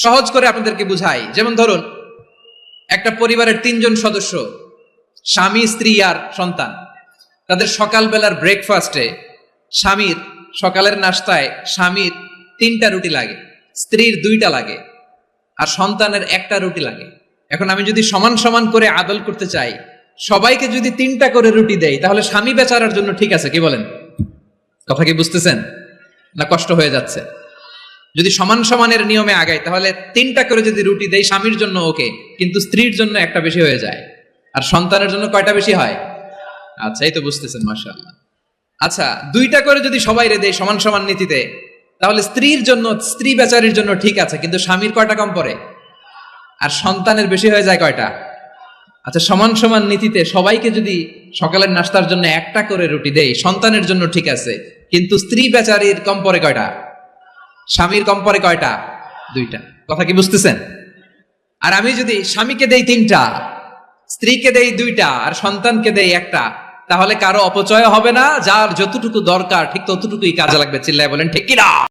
সহজ করে আপনাদেরকে বুঝাই। যেমন ধরুন, একটা পরিবারের 3 জন সদস্য, স্বামী, স্ত্রী আর সন্তান। তাদের সকালবেলার ব্রেকফাস্টে স্বামীর, সকালের নাস্তায় স্বামীর 3টা রুটি লাগে, স্ত্রীর 2টা লাগে, আর সন্তানের 1টা রুটি লাগে। এখন আমি যদি সমান সমান করে আদল করতে চাই, সবাইকে যদি 3টা করে রুটি দেই, তাহলে স্বামী বেচারার জন্য ঠিক আছে? কি বলেন? কথা কি বুঝতেছেন না কষ্ট হয়ে যাচ্ছে? যদি সমান সমানের নিয়মে আগাই, তাহলে 3টা করে যদি রুটি দেই স্বামীর জন্য ওকে, কিন্তু স্ত্রীর জন্য 1টা বেশি হয়ে যায়। আর সন্তানের জন্য কয়টা বেশি হয়? আচ্ছা, এই তো বুঝতেছেন, মাশাআল্লাহ। আচ্ছা, 2টা করে যদি সবাই দেই সমান সমান নীতিতে, তাহলে স্ত্রীর জন্য, স্ত্রী বেচারির জন্য ঠিক আছে, কিন্তু স্বামীর কয়টা কম পড়ে? আর সন্তানের বেশি হয়ে যায় কয়টা? আচ্ছা, সমান সমান নীতিতে সবাইকে যদি সকালের নাস্তার জন্য 1টা করে রুটি দেই, সন্তানের জন্য ঠিক আছে, কিন্তু স্ত্রী বেচারির কম পড়ে কয়টা? স্বামীর কম পড়ে কয়টা? 2টা। কথা কি বুঝতেছেন? আর আমি যদি স্বামীকে দেই 3টা, স্ত্রীকে দেই 2টা, আর সন্তানকে দেই 1টা, তাহলে কারো অপচয় হবে না। যার যতটুকু দরকার ঠিক ততটুকুই কাজে লাগবে। চিল্লায় বলেন ঠিক কিনা?